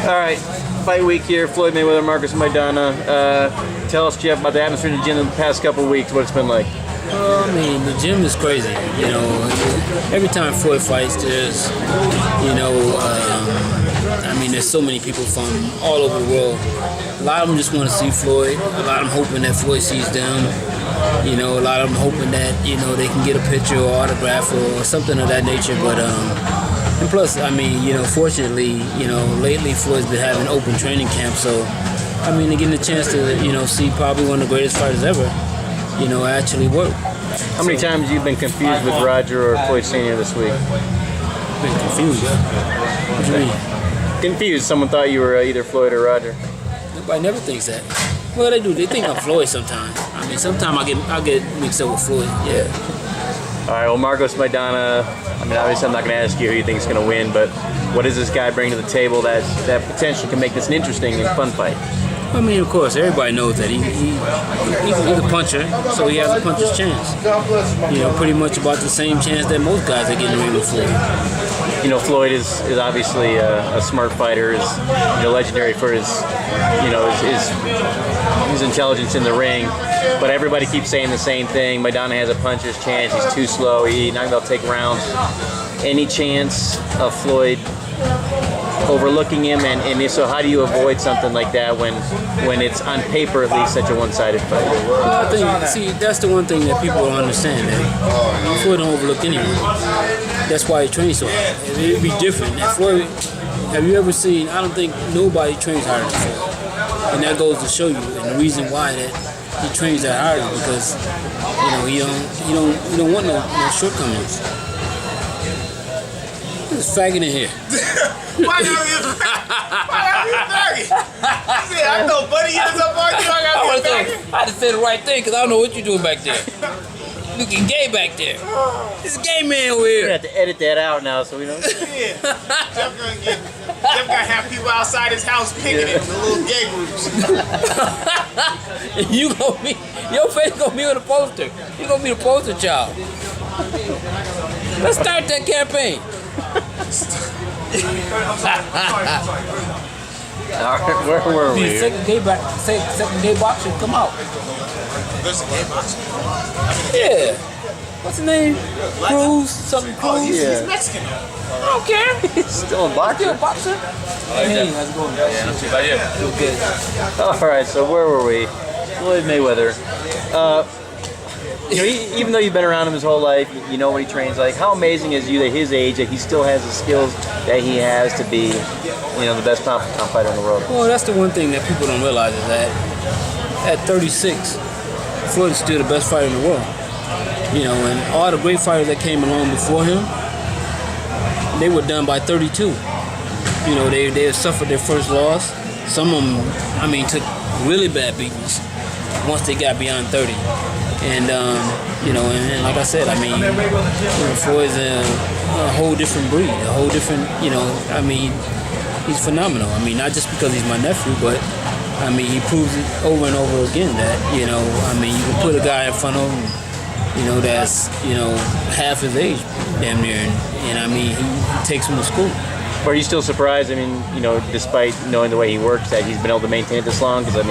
All right, fight week here. Floyd Mayweather, Marcos Maidana. Tell us, Jeff, about the atmosphere in the gym in the past couple of weeks. What it's been like? Well, I mean, the gym is crazy. You know, every time Floyd fights, there's, I mean, there's so many people from all over the world. A lot of them just want to see Floyd. A lot of them hoping that Floyd sees them. You know, a lot of them hoping that, they can get a picture or autograph or something of that nature. But, and plus, I mean, fortunately, lately Floyd's been having open training camp. So, I mean, they're getting a chance to, see probably one of the greatest fighters ever, actually work. How many times have you been confused with Roger or Floyd Sr. this week? Been confused, yeah. What do you mean? Confused. Someone thought you were either Floyd or Roger. Nobody never thinks that. Well, they do. They think I'm Floyd sometimes. I mean, sometimes I get mixed up with Floyd. Yeah. All right. Well, Marcos Maidana. I mean, obviously, I'm not going to ask you who you think is going to win, but what does this guy bring to the table that potentially can make this an interesting and fun fight? I mean, of course, everybody knows that he's a puncher, so he has a puncher's chance. Pretty much about the same chance that most guys are getting in with Floyd. Floyd is obviously a smart fighter. Is legendary for his intelligence in the ring. But everybody keeps saying the same thing. Maidana has a puncher's chance. He's too slow. He's not going to take rounds. Any chance of Floyd overlooking him, and if so, how do you avoid something like that when it's on paper at least such a one-sided fight? Well, I think, that's the one thing that people don't understand, that Floyd don't overlook anyone. That's why he trains so hard. It'd be different. Floyd, have you ever seen? I don't think nobody trains harder than Floyd, and that goes to show you. And the reason why that he trains that hard is because he don't want no shortcomings. There's faggot in here. Why are you faggot? I know Buddy is up on you. I got faggot. I had to say the right thing because I don't know what you're doing back there. Looking gay back there. This gay man over here. We have to edit that out now so we don't. Yeah. Jeff gonna have people outside his house picketing the little gay groups. And your face gonna be on the poster. You gonna be the poster child. Let's start that campaign. Where were we? Second gay boxer come out. There's a gay boxer? Yeah. What's his name? Cruz? Something Cruz? Oh, he's Yeah. Mexican. I don't care. He's still a boxer. Still a boxer? Hey, how's it going? Yeah, not too bad, yeah. Feel good. All right, so where were we? Floyd Mayweather. Even though you've been around him his whole life, you know what he trains like. How amazing is you at his age that he still has the skills that he has to be, the best pound fighter in the world? Well, that's the one thing that people don't realize is that at 36, Floyd is still the best fighter in the world. And all the great fighters that came along before him, they were done by 32. They had suffered their first loss. Some of them, took really bad beatings once they got beyond 30. And, and like I said, Floyd's a whole different breed, a whole different, he's phenomenal. Not just because he's my nephew, but, he proves it over and over again that, you can put a guy in front of him, that's, half his age, damn near, and he takes him to school. Are you still surprised, despite knowing the way he works, that he's been able to maintain it this long? Because,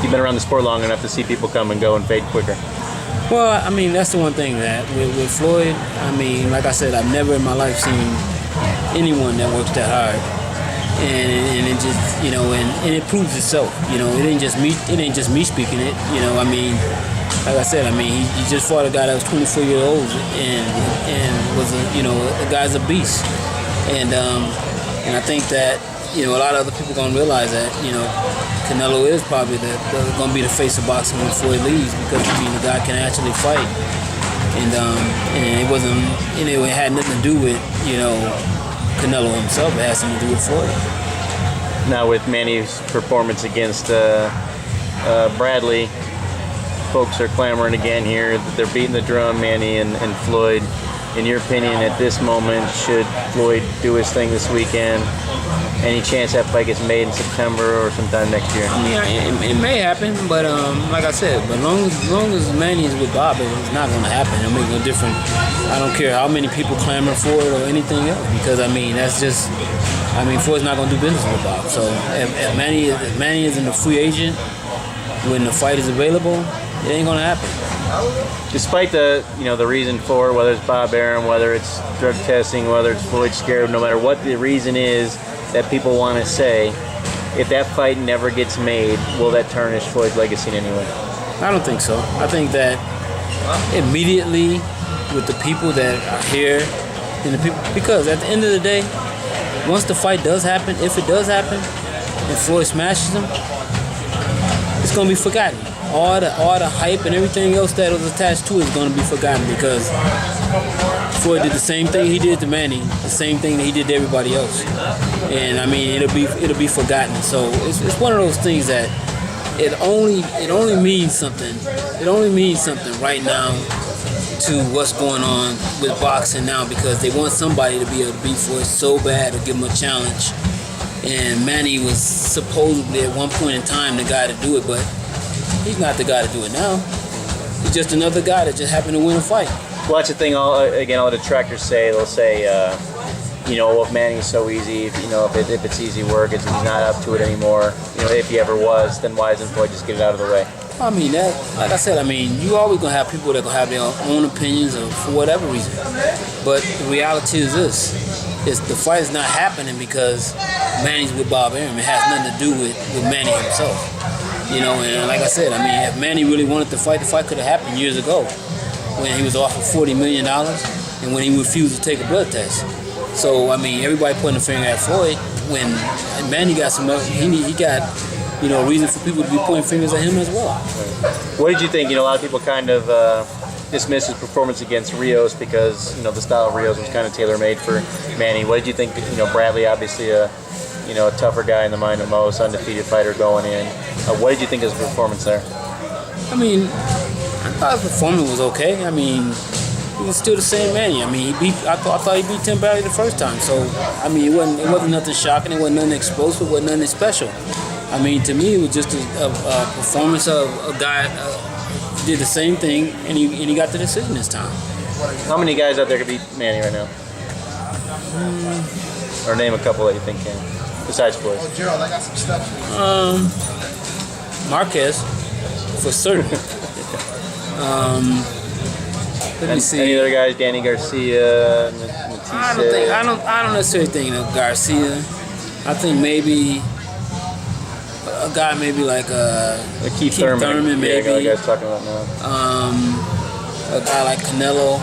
you've been around the sport long enough to see people come and go and fade quicker. Well, that's the one thing that with Floyd, like I said, I've never in my life seen anyone that works that hard. And it just, and it proves itself. It ain't just me speaking it. Like I said, he just fought a guy that was 24 years old and was the guy's a beast. And I think that a lot of other people gonna realize that Canelo is probably gonna be the face of boxing when Floyd leaves, because the guy can actually fight. And it wasn't, it had nothing to do with Canelo himself. It has something to do with Floyd. Now with Manny's performance against Bradley, folks are clamoring again here. They're beating the drum, Manny and Floyd. in your opinion, at this moment, should Floyd do his thing this weekend? Any chance that fight gets made in September or sometime next year? Yeah, it may happen, but like I said, but long as Manny is with Bob, it's not going to happen. It'll make no difference. I don't care how many people clamor for it or anything else, because I mean that's just, I mean Floyd's not going to do business with Bob. So if Manny isn't a free agent when the fight is available, it ain't going to happen. Despite the the reason for it, whether it's Bob Arum, whether it's drug testing, whether it's Floyd scared, no matter what the reason is that people want to say, if that fight never gets made, will that tarnish Floyd's legacy in any way? I don't think so. I think that immediately with the people that are here and the people, because at the end of the day, once the fight does happen, if it does happen, and Floyd smashes him, it's going to be forgotten. All the hype and everything else that was attached to it is going to be forgotten, because Floyd did the same thing he did to Manny, the same thing that he did to everybody else, and I mean it'll be forgotten. So it's one of those things that it only means something. It only means something right now to what's going on with boxing now, because they want somebody to be able to beat Floyd so bad to give him a challenge. And Manny was supposedly at one point in time the guy to do it, but he's not the guy to do it now. He's just another guy that just happened to win a fight. Well, that's the thing. All the detractors say. They'll say, well, if Manning's so easy, if it's easy work, he's not up to it anymore. If he ever was, then why doesn't Floyd just get it out of the way? I mean, like I said, you always gonna have people that gonna have their own opinions for whatever reason. But the reality is this: the fight is not happening because Manny's with Bob Arum. It has nothing to do with Manny himself. And like I said, if Manny really wanted to fight, the fight could have happened years ago, when he was offered $40 million and when he refused to take a blood test. So, everybody pointing the finger at Floyd when Manny got he got, reason for people to be pointing fingers at him as well. What did you think? A lot of people kind of dismissed his performance against Rios because, the style of Rios was kind of tailor-made for Manny. What did you think? Bradley, obviously a tougher guy in the mind of most, undefeated fighter going in. What did you think of his performance there? I thought his performance was okay. He was still the same Manny. I thought he beat Tim Bradley the first time. So, it wasn't nothing shocking. It wasn't nothing explosive. It wasn't nothing special. To me, it was just a performance of a guy who did the same thing, and he got the decision this time. How many guys out there could beat Manny right now? Or name a couple that you think can, besides Floyd. Oh, Gerald, I got some stuff. Marquez, for certain. Let me see. Any other guys? Danny Garcia, Matisse? I don't necessarily think of Garcia. I think maybe a guy like Keith Thurman, maybe. Yeah, the guy's talking about now. A guy like Canelo.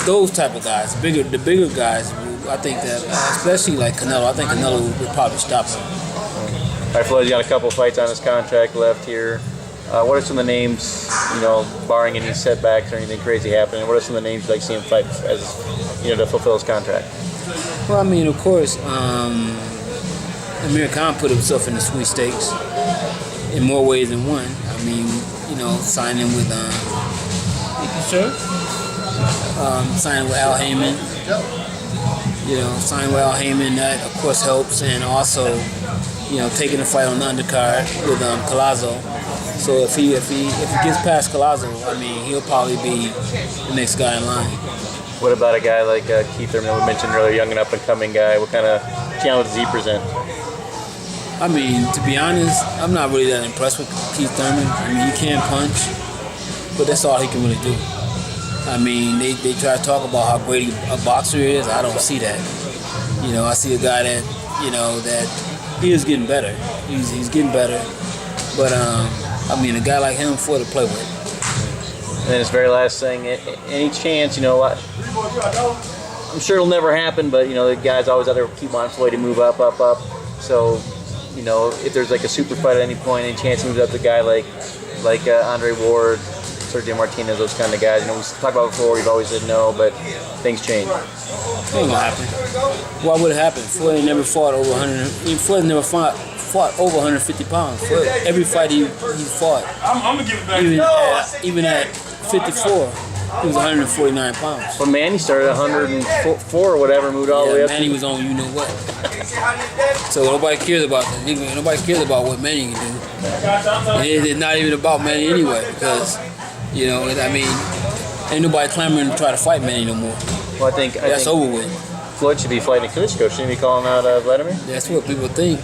Those type of guys. The bigger guys. I think that, especially like Canelo. I think Canelo would probably stop him. All right, Floyd's got a couple fights on his contract left here. What are some of the names, barring any setbacks or anything crazy happening, what are some of the names you'd like to see him fight as, to fulfill his contract? Well, of course, Amir Khan put himself in the sweepstakes in more ways than one. Signing with, signing with Al Heyman. Signing with Al Heyman, that of course helps, and also, taking the fight on the undercard with Collazo. So if he gets past Collazo, he'll probably be the next guy in line. What about a guy like Keith Thurman, we mentioned earlier, young and up and coming guy? What kind of challenge does he present? To be honest, I'm not really that impressed with Keith Thurman. He can punch, but that's all he can really do. They try to talk about how great a boxer he is. I don't see that. I see a guy that, that he is getting better. He's getting better. But, a guy like him for to play with. And then his very last thing, any chance, I'm sure it'll never happen, but, the guys always out there keep wanting Floyd to move up. So, if there's like a super fight at any point, any chance he moves up to a guy like Andre Ward, Sergio Martinez, those kind of guys. We talked about before, we've always said no, but things change. It ain't gonna happen. Why would it happen? Floyd never fought over 100. Floyd never fought over 150 pounds. Floyd, every fight he fought, even at 54, He was 149 pounds. But Manny started at 104 or whatever, moved all the way up. Manny was on you know what. So nobody cares about that. Nobody cares about what Manny can do. And it's not even about Manny anyway, because I mean, ain't nobody clamoring to try to fight Manny no more. Well, I think That's over with. Floyd should be fighting Klitschko. Shouldn't he be calling out Vladimir? That's what people think.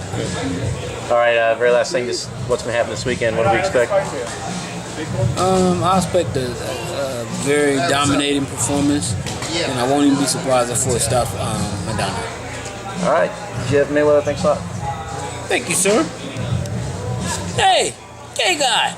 All right, very last thing. Just what's going to happen this weekend? What do we expect? I expect a very dominating performance, and I won't even be surprised if Floyd stops Maidana. All right, Jeff Mayweather, thanks a lot. Thank you, sir. Hey, gay guy.